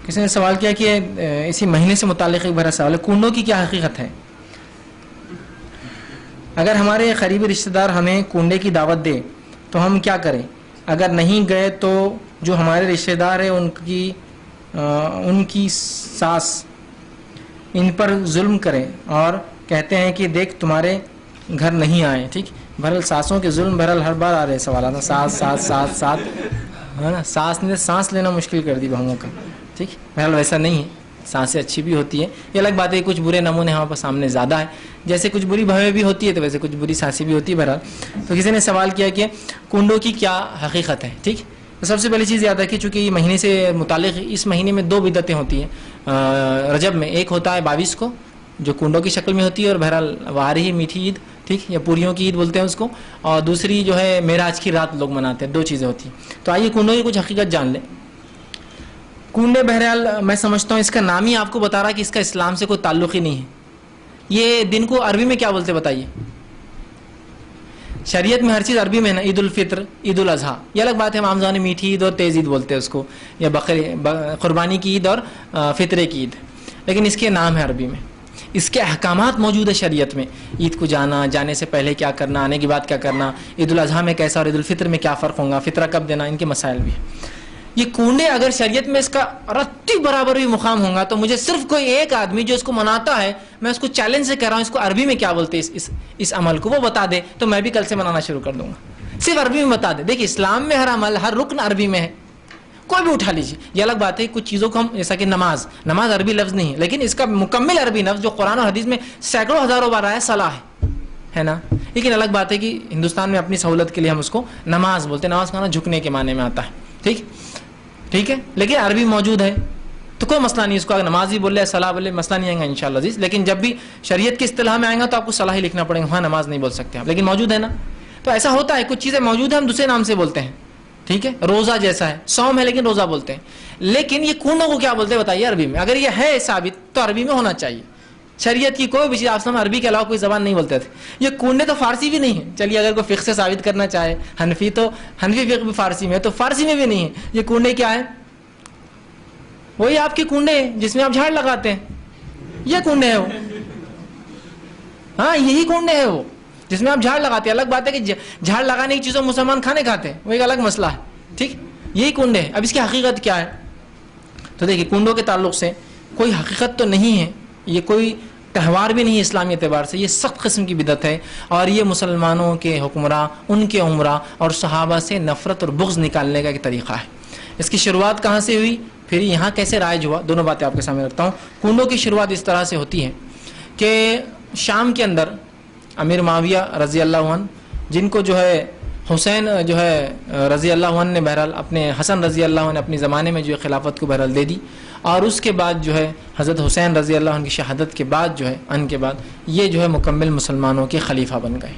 کسی نے سوال کیا کہ اسی مہینے سے متعلق ایک بڑا سوال ہے، کنڈوں کی کیا حقیقت ہے؟ اگر ہمارے قریبی رشتہ دار ہمیں کنڈے کی دعوت دے تو ہم کیا کریں؟ اگر نہیں گئے تو جو ہمارے رشتہ دار ہیں ان کی ساس ان پر ظلم کریں اور کہتے ہیں کہ دیکھ تمہارے گھر نہیں آئے. ٹھیک، بہرحال ساسوں کے ظلم بہرحال ہر بار آ رہے سوالات، ساس ساس ساس ساس ہے نا، ساس نے سانس لینا مشکل کر دی بہوؤں کا. ٹھیک، بہرحال ویسا نہیں ہے، سانسیں اچھی بھی ہوتی ہیں. یہ الگ بات ہے، کچھ برے نمونے ہمارے پاس سامنے زیادہ ہے، جیسے کچھ بری بہویں بھی ہوتی ہے تو ویسے کچھ بری سانسیں بھی ہوتی ہے. بہرحال تو کسی نے سوال کیا کہ کنڈوں کی کیا حقیقت ہے. ٹھیک، تو سب سے پہلی چیز یاد ہے کہ چونکہ یہ مہینے سے متعلق، اس مہینے میں 2 بدعتیں ہوتی ہیں رجب میں. ایک ہوتا ہے 22 کو جو کنڈوں کی شکل میں ہوتی ہے، اور بہرحال وہ آ رہی ہے میٹھی عید، ٹھیک، یا پوریوں کی عید بولتے ہیں اس کو. اور دوسری جو ہے معراج کی رات لوگ مناتے ہیں. 2 چیزیں ہوتی ہیں. تو آئیے کنڈوں کی کچھ حقیقت جان لیں. کنڈے بہرحال میں سمجھتا ہوں اس کا نام ہی آپ کو بتا رہا ہے کہ اس کا اسلام سے کوئی تعلق ہی نہیں ہے. یہ دن کو عربی میں کیا بولتے بتائیے؟ شریعت میں ہر چیز عربی میں ہے نا. عید الفطر، عید الاضحیٰ، یہ الگ بات ہے. ہم زبان میں میٹھی عید اور تیز عید بولتے ہیں اس کو، یا قربانی کی عید اور فطرے کی عید، لیکن اس کے نام ہے عربی میں. اس کے احکامات موجود ہے شریعت میں. عید کو جانے سے پہلے کیا کرنا، آنے کے بعد کیا کرنا، عید الاضحیٰ میں کیسا اور عید الفطر میں کیا فرق ہوگا، فطرہ کب دینا، ان کے مسائل بھی ہیں. یہ کنڈے اگر شریعت میں اس کا رتی برابر بھی مقام ہوگا تو مجھے صرف کوئی ایک آدمی جو اس کو مناتا ہے، میں اس کو چیلنج سے کہہ رہا ہوں اس کو عربی میں کیا بولتے ہیں اس عمل کو، وہ بتا دے تو میں بھی کل سے منانا شروع کر دوں گا. صرف عربی میں بتا دے. دیکھیں اسلام میں ہر عمل، ہر رکن عربی میں ہے. کوئی بھی اٹھا لیجیے. یہ الگ بات ہے کچھ چیزوں کو ہم، جیسا کہ نماز عربی لفظ نہیں ہے، لیکن اس کا مکمل عربی لفظ جو قرآن اور حدیث میں سینکڑوں ہزاروں بار آیا صلاح ہے نا. لیکن الگ بات ہے کہ ہندوستان میں اپنی سہولت کے لیے ہم اس کو نماز بولتے ہیں. نماز کا معنی جھکنے کے معنی میں آتا ہے. ٹھیک ہے، لیکن عربی موجود ہے تو کوئی مسئلہ نہیں. اس کو اگر نماز ہی بولے، صلاح بولے، مسئلہ نہیں آئے گا انشاءاللہ عزیز. لیکن جب بھی شریعت کی اصطلاح میں آئے گا تو آپ کو صلاح ہی لکھنا پڑے گا، ہاں نماز نہیں بول سکتے آپ، لیکن موجود ہے نا. تو ایسا ہوتا ہے کچھ چیزیں موجود ہیں ہم دوسرے نام سے بولتے ہیں. ٹھیک ہے، روزہ جیسا ہے، صوم ہے لیکن روزہ بولتے ہیں. لیکن یہ کنڈوں کو کیا بولتے ہیں بتائیے عربی میں؟ اگر یہ ہے ثابت تو عربی میں ہونا چاہیے. شریعت کی کوئی بھی چیز آپ سمجھ عربی کے علاوہ کوئی زبان نہیں بولتے تھے. یہ کنڈے تو فارسی بھی نہیں ہے. چلیے اگر کوئی فقہ سے ثابت کرنا چاہے، حنفی فقہ بھی فارسی میں ہے، تو فارسی میں بھی نہیں ہے. یہ کنڈے کیا ہے؟ وہی آپ کے کنڈے جس میں آپ جھاڑ لگاتے ہیں، یہ کنڈے ہیں وہ. ہاں یہی کنڈے ہیں وہ جس میں آپ جھاڑ لگاتے ہیں. الگ بات ہے کہ جھاڑ لگانے کی چیزوں مسلمان کھانے کھاتے ہیں، وہ ایک الگ مسئلہ ہے. ٹھیک، یہی کنڈے ہیں. اب اس کی حقیقت کیا ہے؟ تو دیکھیے کنڈوں کے تعلق سے کوئی حقیقت تو نہیں ہے. یہ کوئی تہوار بھی نہیں ہے اسلامی اعتبار سے. یہ سخت قسم کی بدعت ہے، اور یہ مسلمانوں کے حکمراں، ان کے عمرہ اور صحابہ سے نفرت اور بغض نکالنے کا ایک طریقہ ہے. اس کی شروعات کہاں سے ہوئی، پھر یہاں کیسے رائج ہوا، دونوں باتیں آپ کے سامنے رکھتا ہوں. کنڈوں کی شروعات اس طرح سے ہوتی ہے کہ شام کے اندر امیر معاویہ رضی اللہ عنہ، جن کو جو ہے حسین جو ہے رضی اللہ عنہ نے بہرحال اپنے حسن رضی اللہ عنہ نے اپنے زمانے میں جو ہے خلافت کو بہرحال دے دی، اور اس کے بعد جو ہے حضرت حسین رضی اللہ عنہ کی شہادت کے بعد جو ہے ان کے بعد یہ جو ہے مکمل مسلمانوں کے خلیفہ بن گئے.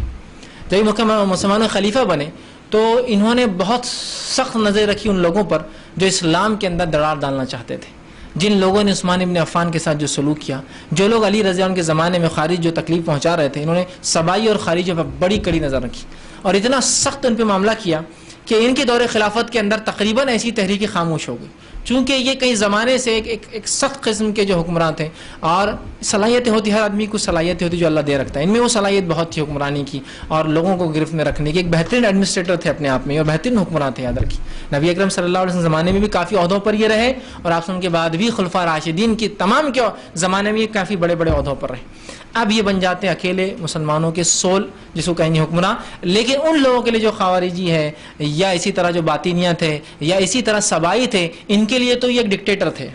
جب یہ مکمل مسلمانوں کے خلیفہ بنے تو انہوں نے بہت سخت نظر رکھی ان لوگوں پر جو اسلام کے اندر دراڑ ڈالنا چاہتے تھے. جن لوگوں نے عثمان ابن عفان کے ساتھ جو سلوک کیا، جو لوگ علی رضی اللہ عنہ کے زمانے میں خارج جو تکلیف پہنچا رہے تھے، انہوں نے سبائی اور خارجیوں پر بڑی کڑی نظر رکھی اور اتنا سخت ان پہ معاملہ کیا کہ ان کے دور خلافت کے اندر تقریباً ایسی تحریکیں خاموش ہو گئی. چونکہ یہ کئی زمانے سے ایک سخت قسم کے جو حکمران تھے، اور صلاحیتیں ہوتی، ہر آدمی کو صلاحیتیں ہوتی جو اللہ دے رکھتا ہے. ان میں وہ صلاحیت بہت تھی حکمرانی کی اور لوگوں کو گرفت میں رکھنے کی. ایک بہترین ایڈمنسٹریٹر تھے اپنے آپ میں اور بہترین حکمران تھے. یاد رکھیے نبی اکرم صلی اللہ علیہ وسلم زمانے میں بھی کافی عہدوں پر یہ رہے، اور آپ کے بعد بھی خلفاء راشدین کی تمام کے زمانے میں یہ کافی بڑے بڑے عہدوں پر رہے. اب یہ بن جاتے ہیں اکیلے مسلمانوں کے سول، جس کو کہیں گے حکمراں. لیکن ان لوگوں کے لیے جو خوارجی ہے، یا اسی طرح جو باطینیہ تھے، یا اسی طرح سبائی تھے، ان کے لیے تو یہ ایک ڈکٹیٹر تھے.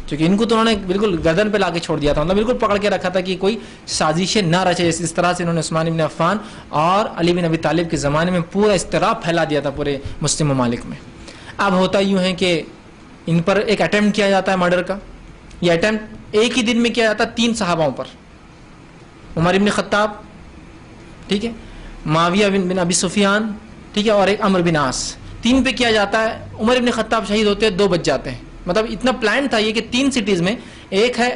کیونکہ ان کو تو انہوں نے بالکل گردن پہ لا کے چھوڑ دیا تھا، مطلب بالکل پکڑ کے رکھا تھا کہ کوئی سازشیں نہ رچے. اس طرح سے انہوں نے عثمان بن عفان اور علی بن ابی طالب کے زمانے میں پورا اضطراب پھیلا دیا تھا پورے مسلم ممالک میں. اب ہوتا یوں ہے کہ ان پر ایک اٹیمپٹ کیا جاتا ہے مرڈر کا. یہ اٹیمپٹ ایک ہی دن میں کیا جاتا ہے 3 صحاباؤں پر، عمر بن خطاب، ٹھیک ہے، معاویہ بن ابی سفیان، ٹھیک ہے، اور ایک عمرو بن عاص. 3 پہ کیا جاتا ہے. عمر بن خطاب شہید ہوتے ہیں، 2 بچ جاتے ہیں. مطلب اتنا پلان تھا یہ کہ 3 سٹیز میں، ایک ہے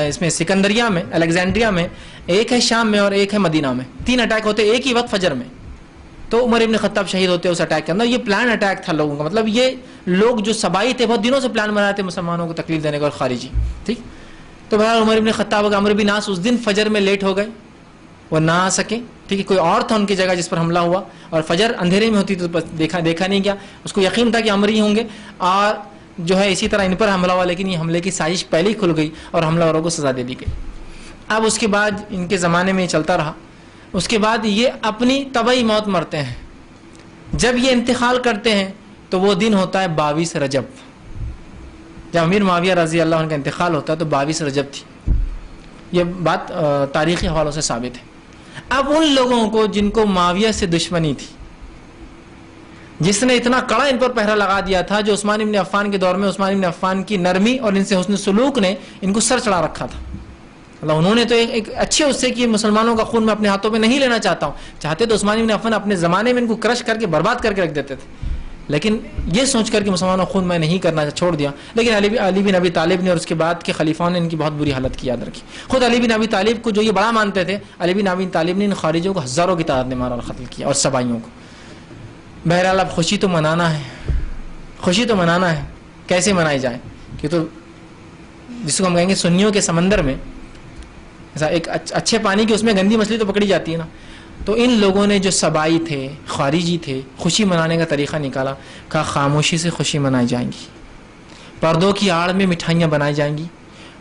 اس میں سکندریہ میں، الیگزینڈریا میں، ایک ہے شام میں، اور ایک ہے مدینہ میں. 3 اٹیک ہوتے ایک ہی وقت فجر میں. تو عمر ابن خطاب شہید ہوتے ہیں اس اٹیک کے اندر. یہ پلان اٹیک تھا لوگوں کا, مطلب یہ لوگ جو سبائی تھے بہت دنوں سے پلان بنا رہے تھے مسلمانوں کو تکلیف دینے کا, اور خارجی. ٹھیک, تو بہرحال عمر ابن خطاب کا عمرو بن عاص اس دن فجر میں لیٹ ہو گئے, وہ نہ آ سکے. ٹھیک ہے, کوئی اور تھا ان کی جگہ جس پر حملہ ہوا, اور فجر اندھیرے میں ہوتی تو دیکھا نہیں گیا. اس کو یقین تھا کہ عمر ہی ہوں گے, اور جو ہے اسی طرح ان پر حملہ ہوا, لیکن یہ حملے کی سازش پہلے ہی کھل گئی اور حملہ آوروں کو سزا دے دی گئی. اب اس کے بعد ان کے زمانے میں یہ چلتا رہا. اس کے بعد یہ اپنی طبعی موت مرتے ہیں. جب یہ انتقال کرتے ہیں تو وہ دن ہوتا ہے 22 رجب. جب امیر معاویہ رضی اللہ عنہ کا انتقال ہوتا ہے تو 22 رجب تھی. یہ بات تاریخی حوالوں سے ثابت ہے. اب ان لوگوں کو جن کو معاویہ سے دشمنی تھی, جس نے اتنا کڑا ان پر پہرا لگا دیا تھا, جو عثمان ابن عفان کے دور میں عثمان ابن عفان کی نرمی اور ان سے حسن سلوک نے ان کو سر چڑھا رکھا تھا. انہوں نے تو ایک اچھے اس سے کہ مسلمانوں کا خون میں اپنے ہاتھوں پہ نہیں لینا چاہتا ہوں, چاہتے تو عثمان ابن عفان اپنے زمانے میں ان کو کرش کر کے برباد کر کے رکھ دیتے تھے, لیکن یہ سوچ کر کہ مسلمانوں کا خون میں نہیں کرنا چھوڑ دیا. لیکن علی بن ابی طالب نے اور اس کے بعد کے خلیفاؤں نے ان کی بہت بری حالت کی یاد رکھی. خود علی بن ابی طالب کو جو یہ بڑا مانتے تھے, علی بن ابی طالب نے ان خارجیوں کو ہزاروں کی تعداد میں مارا اور قتل کیا, اور سبائیوں کو. بہرحال اب خوشی تو منانا ہے, خوشی تو منانا ہے. کیسے منائی جائے, کہ تو جس کو ہم کہیں گے سنیوں کے سمندر میں ایسا ایک اچھے پانی کی اس میں گندی مچھلی تو پکڑی جاتی ہے نا. تو ان لوگوں نے جو سبائی تھے, خارجی تھے, خوشی منانے کا طریقہ نکالا. کہا خاموشی سے خوشی منائی جائیں گی, پردوں کی آڑ میں مٹھائیاں بنائی جائیں گی,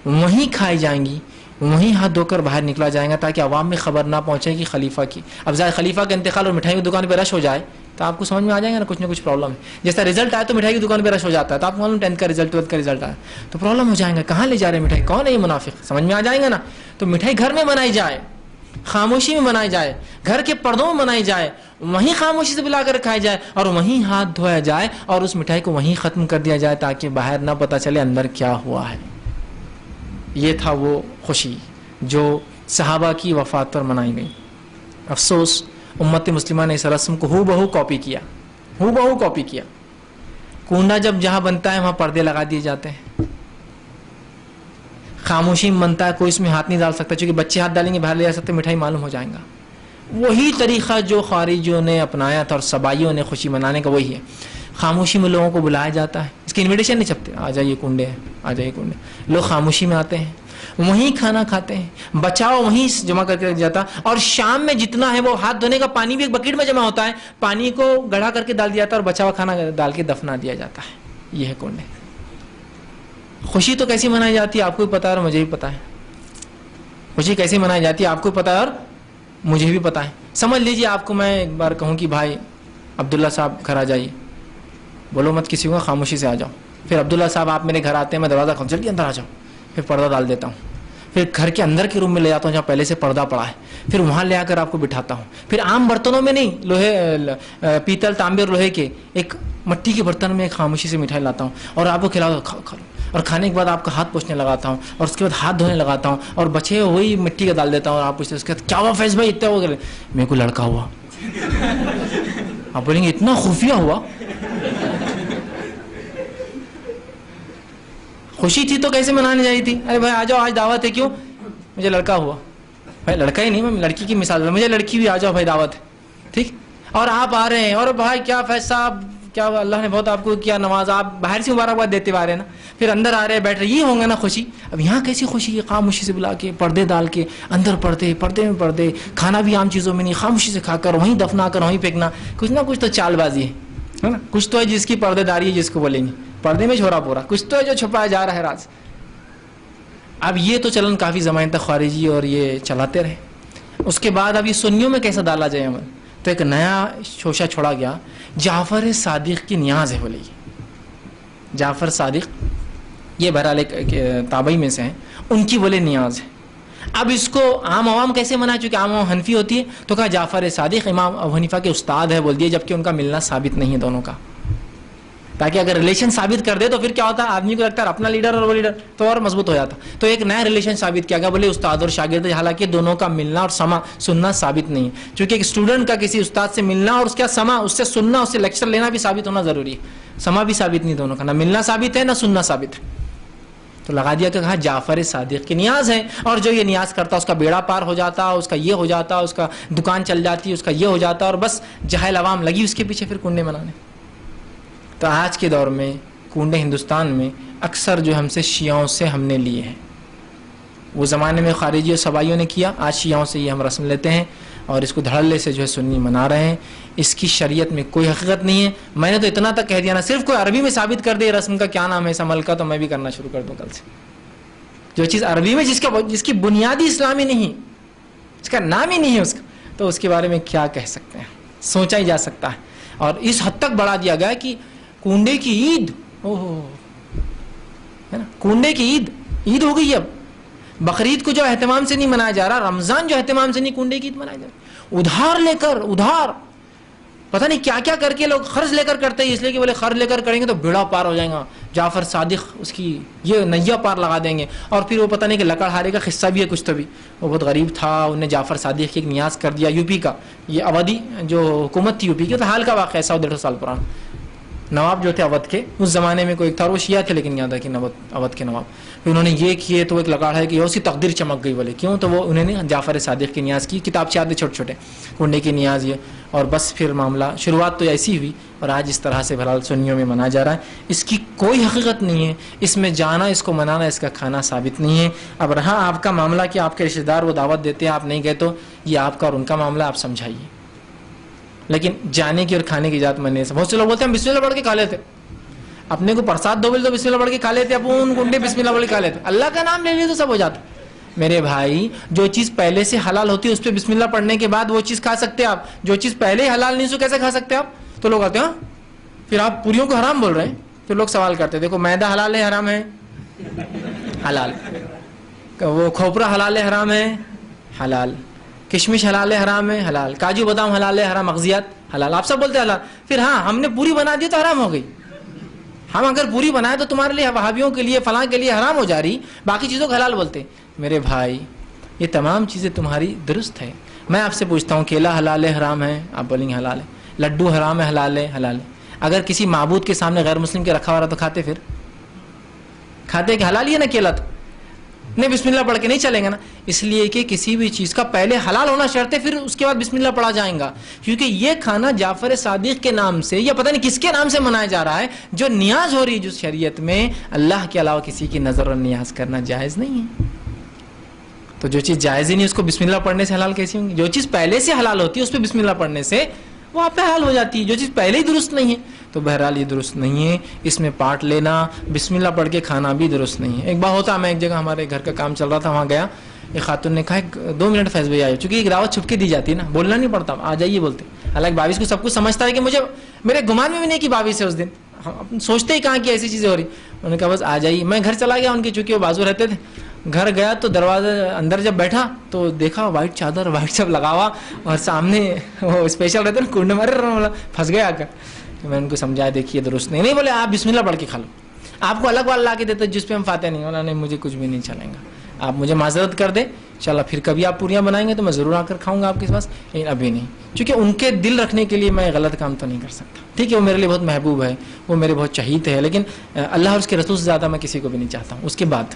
وہیں کھائی جائیں گی, وہیں ہاتھ دھو کر باہر نکلا جائے گا, تاکہ عوام میں خبر نہ پہنچے گی خلیفہ کی. اب ظاہر خلیفہ کا انتقال اور مٹھائی کی دکان پہ رش ہو جائے تو آپ کو سمجھ میں آ جائے گا نا کچھ پرابلم ہے. جیسا رزلٹ آئے تو مٹھائی کی دکان پہ رش ہو جاتا ہے, تو آپ معلوم 10th کا رزلٹ 12th کا رزلٹ آیا تو پرابلم ہو جائے گا, کہاں لے جا رہے ہیں مٹھائی, کون ہے یہ منافق, سمجھ میں آ جائے گا نا. تو مٹھائی گھر میں بنائی جائے, خاموشی میں بنائی جائے, گھر کے پردوں میں بنائی جائے, وہیں خاموشی سے بلا کر کھائی جائے, اور وہیں ہاتھ دھویا جائے, اور اس مٹھائی کو وہیں ختم کر دیا جائے, تاکہ باہر نہ پتہ چلے اندر کیا ہوا ہے. یہ تھا وہ خوشی جو صحابہ کی وفات پر منائی گئی. افسوس امت مسلمہ نے اس رسم کو ہو بہو کاپی کیا, ہو بہو کاپی کیا. کنڈا جب جہاں بنتا ہے وہاں پردے لگا دیے جاتے ہیں. خاموشی میں بنتا ہے, کوئی اس میں ہاتھ نہیں ڈال سکتا, چونکہ بچے ہاتھ ڈالیں گے باہر لے جا سکتے, مٹھائی معلوم ہو جائے گا. وہی طریقہ جو خارجیوں نے اپنایا تھا اور سبائیوں نے خوشی منانے کا, وہی ہے. خاموشی میں لوگوں کو بلایا جاتا ہے, اس کی انویٹیشن نہیں چھپتے, آ جائیے کنڈے ہیں, آ جائیے کنڈے. لوگ خاموشی میں آتے ہیں, وہیں کھانا کھاتے ہیں, بچاؤ وہیں جمع کر کے رکھ جاتا. اور شام میں جتنا ہے وہ ہاتھ دھونے کا پانی بھی ایک بکیٹ میں جمع ہوتا ہے, پانی کو گڑھا کر کے ڈال دیا جاتا ہے, اور بچا ہوا کھانا ڈال کے دفنا دیا جاتا ہے. یہ ہے کنڈے. خوشی تو کیسی منائی جاتی ہے آپ کو بھی پتا ہے اور مجھے بھی پتا ہے. خوشی کیسی منائی جاتی ہے آپ کو پتا ہے اور مجھے بھی پتا ہے. سمجھ لیجیے آپ کو میں ایک بار کہوں کہ بھائی عبداللہ صاحب گھر آ جائیے, بولو مت کسی کو, خاموشی سے آ جاؤ. پھر عبداللہ صاحب آپ میرے گھر آتے ہیں, میں دروازہ کھول, جلدی اندر آ جاؤ. پھر پردہ ڈال دیتا ہوں, پھر گھر کے اندر کے روم میں لے جاتا ہوں جہاں پہلے سے پردہ پڑا ہے, پھر وہاں لے آ کر آپ کو بٹھاتا ہوں. پھر عام برتنوں میں نہیں, لوہے پیتل تانبے اور لوہے کے ایک مٹی کے برتن میں ایک خاموشی سے مٹھائی لاتا ہوں, اور آپ کو کھلاتا ہوں, کھا لو. اور کھانے کے بعد آپ کا ہاتھ پوچھنے لگاتا ہوں, اور اس کے بعد ہاتھ دھونے لگاتا ہوں, اور بچے وہی مٹی کا ڈال دیتا ہوں, اور آپ پوچھتے ہیں اس کے بعد کیا ہوا فیض بھائی اتنا ہو گئے, میرے کو لڑکا ہوا. آپ بولیں گے اتنا خفیہ ہوا. خوشی تھی تو کیسے منانے جائی تھی, ارے بھائی آ جاؤ آج دعوت ہے, کیوں, مجھے لڑکا ہوا. بھائی لڑکا ہی نہیں, میں لڑکی کی مثال, مجھے لڑکی بھی, آ جاؤ بھائی دعوت ہے, ٹھیک. اور آپ آ رہے ہیں, اور بھائی کیا فیض صاحب, کیا اللہ نے بہت آپ کو کیا نواز, آپ باہر سے مبارکباد دیتے ہوئے آ رہے ہیں نا, پھر اندر آ رہے بیٹھ رہے, یہ ہوں گے نا خوشی. اب یہاں کیسی خوشی ہے, خاموشی سے بلا کے, پردے ڈال کے, اندر پردے, پردے میں پردے, کھانا بھی عام چیزوں میں نہیں, خاموشی سے کھا کر وہیں دفنا کر وہیں پھینکنا. کچھ نہ کچھ تو چال بازی ہے نا, کچھ تو ہے جس کی پردے داری ہے, جس کو بولیں گے پردے میں چھوڑا پورا, کچھ تو ہے جو چھپایا جا رہا ہے راز. اب یہ تو چلن کافی زمانے تک خارجی اور یہ چلاتے رہے. اس کے بعد اب یہ سنیوں میں کیسا ڈالا جائے عمل, تو ایک نیا شوشہ چھوڑا گیا. جعفر صادق کی نیاز ہے, بولے جعفر صادق, یہ بہرحال ایک تابعی میں سے ہیں, ان کی بولے نیاز ہے. اب اس کو عام عوام کیسے منائے, چونکہ عام عوام حنفی ہوتی ہے, تو کہا جعفر صادق امام ابو حنیفہ کے استاد ہے بول دیے, جبکہ ان کا ملنا ثابت نہیں ہے دونوں کا, تاکہ اگر ریلیشن ثابت کر دے تو پھر کیا ہوتا ہے, آدمی کو لگتا ہے اپنا لیڈر اور وہ لیڈر, تو اور مضبوط ہو جاتا. تو ایک نیا ریلیشن ثابت کیا گیا, بولے استاد اور شاگرد, حالانکہ دونوں کا ملنا اور سننا ثابت نہیں ہے, چونکہ ایک اسٹوڈنٹ کا کسی استاد سے ملنا اور اس کا سما, اس سے سننا, اس سے لیکچر لینا بھی ثابت ہونا ضروری ہے. سما بھی ثابت نہیں دونوں کا, نہ ملنا ثابت ہے نہ سننا ثابت ہے. تو لگا دیا کہ کہا جعفر صادق کی نیاز ہے، اور جو یہ نیاز کرتا اس کا بیڑا پار ہو جاتا، اس کا یہ ہو جاتا، اس کا دکان چل جاتی، اس کا یہ ہو جاتا، اور بس جاہل عوام لگی اس کے پیچھے پھر کنڈے بنانے۔ تو آج کے دور میں کنڈے ہندوستان میں اکثر جو ہم سے شیعوں سے ہم نے لیے ہیں، وہ زمانے میں خارجی اور سبائیوں نے کیا، آج شیعوں سے یہ ہم رسم لیتے ہیں اور اس کو دھڑلے سے جو ہے سنی منا رہے ہیں۔ اس کی شریعت میں کوئی حقیقت نہیں ہے۔ میں نے تو اتنا تک کہہ دیا نا، صرف کوئی عربی میں ثابت کر دے رسم کا کیا نام ہے اس عمل کا، تو میں بھی کرنا شروع کر دوں کل سے۔ جو چیز عربی میں جس کی بنیادی اسلامی نہیں، اس کا نام ہی نہیں ہے اس کا، تو اس کے بارے میں کیا کہہ سکتے ہیں، سوچا ہی جا سکتا ہے۔ اور اس حد تک بڑھا دیا گیا کہ کنڈے کی عید، ہے نا، کنڈے کی عید ہو گئی۔ اب بقرعید کو جو اہتمام سے نہیں منایا جا رہا، رمضان جو اہتمام سے نہیں، کنڈے کی عید منایا جا رہا، ادھار لے کر، ادھار پتہ نہیں کیا کیا کر کے لوگ قرض لے کر کرتے ہیں، اس لیے کہ بولے قرض لے کر کریں گے تو بیڑا پار ہو جائے گا، جعفر صادق اس کی یہ نیا پار لگا دیں گے۔ اور پھر وہ پتہ نہیں کہ لکڑہارے کا قصہ بھی ہے کچھ، تو بھی وہ بہت غریب تھا، انہوں نے جعفر صادق کی ایک نیاز کر دیا، یو پی کا، یہ اودھی جو حکومت تھی یو پی کی، تو حال کا واقعہ ہے 100-150 سال پرانا۔ نواب جو تھے اودھ کے، اس زمانے میں کوئی ایک تھا، وہ شیعہ تھے لیکن یاد ہے کہ اودھ کے نواب، پھر انہوں نے یہ کیے تو ایک لگاڑ ہے کہ اس کی تقدیر چمک گئی، بولے کیوں، تو وہ انہوں نے جعفر صادق کی نیاز کی، کتاب سے آتے چھوٹے چھوٹے کنڈے کی نیاز یہ، اور بس پھر معاملہ شروعات تو ایسی ہوئی، اور آج اس طرح سے بہرحال سنیوں میں منایا جا رہا ہے۔ اس کی کوئی حقیقت نہیں ہے، اس میں جانا، اس کو منانا، اس کا کھانا ثابت نہیں ہے۔ اب رہا آپ کا معاملہ کہ آپ کے رشتہ دار وہ دعوت دیتے ہیں، آپ نہیں گئے، تو یہ آپ کا اور ان کا معاملہ، آپ سمجھائیے، لیکن جانے کی اور کھانے کی اجازت میں نہیں۔ بہت سے لوگ بولتے ہیں ہم بسم اللہ پڑھ کے کھا لیتے، اپنے کو پرساد دو بولے تو بسم اللہ پڑھ کے کھا لیتے، اپن کنڈے بسم اللہ پڑھ کے کھا لیتے، اللہ کا نام لے لیے تو سب ہو جاتا۔ میرے بھائی، جو چیز پہلے سے حلال ہوتی ہے اس پہ بسم اللہ پڑھنے کے بعد وہ چیز کھا سکتے ہیں آپ، جو چیز پہلے ہی حلال نہیں سو کیسے کھا سکتے آپ؟ تو لوگ آتے ہیں پھر آپ پوریوں کو حرام بول رہے ہیں، پھر لوگ سوال کرتے ہیں دیکھو میدا حلال ہے حرام ہے؟ حلال۔ وہ کھوپرا حلال ہے حرام ہے؟ حلال۔ کشمش حلال ہے حرام ہے؟ حلال۔ کاجو بادام حلال ہے حرام؟ مغزیات حلال۔ آپ سب بولتے ہیں حلال، پھر ہاں ہم نے پوری بنا دی تو حرام ہو گئی۔ ہم اگر پوری بنائے تو تمہارے لیے، وہابیوں کے لیے، فلاں کے لیے حرام ہو جا رہی، باقی چیزوں کو حلال بولتے۔ میرے بھائی، یہ تمام چیزیں تمہاری درست ہے۔ میں آپ سے پوچھتا ہوں کیلا حلال ہے حرام ہے؟ آپ بولیں گے حلال ہے۔ لڈو حرام ہے حلال ہے؟ حلال ہے۔ اگر کسی معبود کے سامنے غیر مسلم کے رکھا ہوا رہا تو کھاتے؟ پھر کھاتے کہ حلال ہی ہے نا کیلا، تو نہیں بسم اللہ پڑھ کے نہیں چلیں گے نا، اس لیے کہ کسی بھی چیز کا پہلے حلال ہونا شرط ہے، پھر اس کے بعد بسم اللہ پڑھا جائے گا، کیونکہ یہ کھانا جعفر صادق کے نام سے یا پتہ نہیں کس کے نام سے منایا جا رہا ہے، جو نیاز ہو رہی ہے جس شریعت میں، اللہ کے علاوہ کسی کی نظر اور نیاز کرنا جائز نہیں ہے۔ تو جو چیز جائز ہی نہیں اس کو بسم اللہ پڑھنے سے حلال کیسی ہوں گی؟ جو چیز پہلے سے حلال ہوتی ہے اس پہ بسم اللہ پڑھنے سے وہ آپ پہ حلال ہو جاتی ہے، جو چیز پہلے ہی درست نہیں ہے۔ تو بہرحال یہ درست نہیں ہے، اس میں پارٹ لینا، بسم اللہ پڑھ کے کھانا بھی درست نہیں ہے۔ ایک بار ہوتا، میں ایک جگہ ہمارے گھر کا کام چل رہا تھا، وہاں گیا، ایک خاتون نے کہا 2 منٹ فیض بھائی آئے، چونکہ ایک دعوت چھپ کے دی جاتی ہے نا، بولنا نہیں پڑتا، آ جائیے بولتے۔ حالانکہ باویس کو سب کچھ سمجھتا ہے کہ مجھے، میرے گمان میں بھی نہیں کہ باویس ہے اس دن، ہم سوچتے ہی کہاں کہ ایسی چیزیں ہو رہی۔ انہوں نے کہا بس آ جائیے۔ میں گھر چلا گیا ان کے، چونکہ وہ بازو رہتے تھے، گھر گیا تو دروازے اندر جب بیٹھا تو دیکھا وائٹ چادر، وائٹ سب لگا ہوا، اور سامنے وہ اسپیشل رہتے نا کنڈ مارے، پھنس گیا آ کر۔ میں ان کو سمجھایا دیکھیے درست نہیں بولے آپ بسم اللہ پڑھ کے کھا لو، آپ کو الگ والا لا کے دیتے جس پہ ہم فاتح نہیں، انہوں نے مجھے کچھ بھی نہیں چلیں گا، آپ مجھے معذرت کر دیں انشاءاللہ، پھر کبھی آپ پوریاں بنائیں گے تو میں ضرور آ کر کھاؤں گا آپ کے پاس، لیکن ابھی نہیں، کیونکہ ان کے دل رکھنے کے لیے میں غلط کام تو نہیں کر سکتا۔ ٹھیک ہے، وہ میرے لیے بہت محبوب ہے، وہ میرے بہت چہیت ہے، لیکن اللہ اور اس کے رسول سے زیادہ میں کسی کو بھی نہیں چاہتا ہوں اس کے بعد۔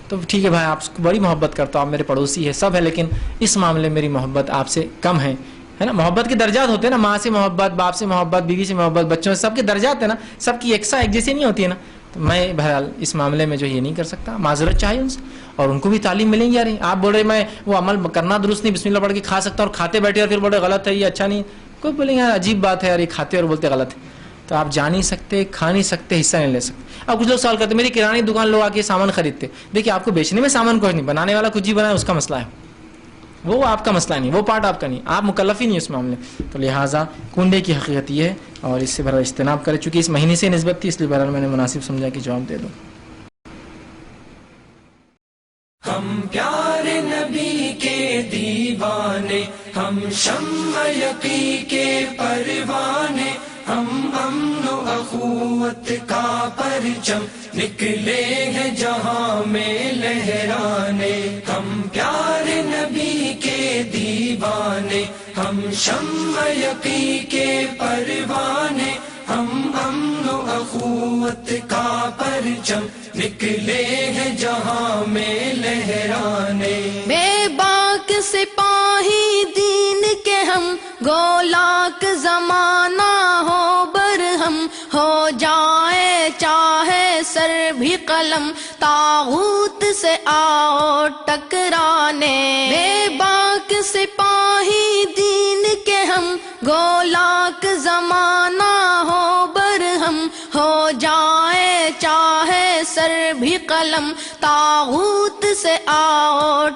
تو ٹھیک ہے بھائی، آپ کو بڑی محبت کرتا ہوں، آپ میرے پڑوسی ہے، سب ہے، لیکن اس معاملے میری محبت آپ سے کم ہے نا۔ محبت کے درجات ہوتے ہیں نا، ماں سے محبت، باپ سے محبت، بیوی سے محبت، بچوں سے، سب کے درجات ہیں نا، سب کی یکساں ایک جیسی نہیں ہوتی ہے نا۔ تو میں بہرحال اس معاملے میں جو یہ نہیں کر سکتا، معذرت چاہیے ان سے، اور ان کو بھی تعلیم ملیں گی۔ یار آپ بول رہے میں وہ عمل کرنا درست نہیں، بسم اللہ پڑھ کے کھا سکتا اور کھاتے بیٹھے اور پھر بولے غلط ہے، یہ اچھا نہیں، کوئی بولیں گے یار عجیب بات ہے یار، یہ کھاتے اور بولتے غلط ہے۔ تو آپ جا نہیں سکتے، کھا نہیں سکتے، حصہ نہیں لے سکتے۔ اب کچھ لوگ سوال کرتے میری کرانے کی دکان لوگ آ کے سامان خریدتے، دیکھیے آپ کو بیچنے میں سامان کچھ نہیں، بنانے والا کچھ ہی بنائے اس کا مسئلہ ہے، وہ آپ کا مسئلہ نہیں، وہ پارٹ آپ کا نہیں، آپ مکلف ہی نہیں اس معاملے۔ تو لہٰذا کنڈے کی حقیقت یہ ہے، اور اس سے بہرحال اجتناب کرے، چونکہ اس مہینے سے نسبت تھی، اس لیے بہرحال میں نے مناسب سمجھا کہ جواب دے دوں۔ ہم پیارے نبی کے دیوانے، ہم شمع یقی کے پروانے، ہم امن و اخوت کا پرچم نکلے ہیں جہاں میں لہرانے۔ ہم پیارے نبی کے دیوانے، ہم شمع یقی کے پروانے، ہم امن و اخوت کا پرچم پرچم نکلے ہیں جہاں میں لہرانے. بے باک سپاہی دین کے ہم، گولاک زمانہ ہو برہم، ہو جائے چاہے سر بھی قلم، طاغوت سے آؤ ٹکرانے. بے باک سپاہی دین کے ہم، گولاک زمانہ ہو برہم، ہو جائے چاہے سر بھی قلم، طاغوت سے آؤ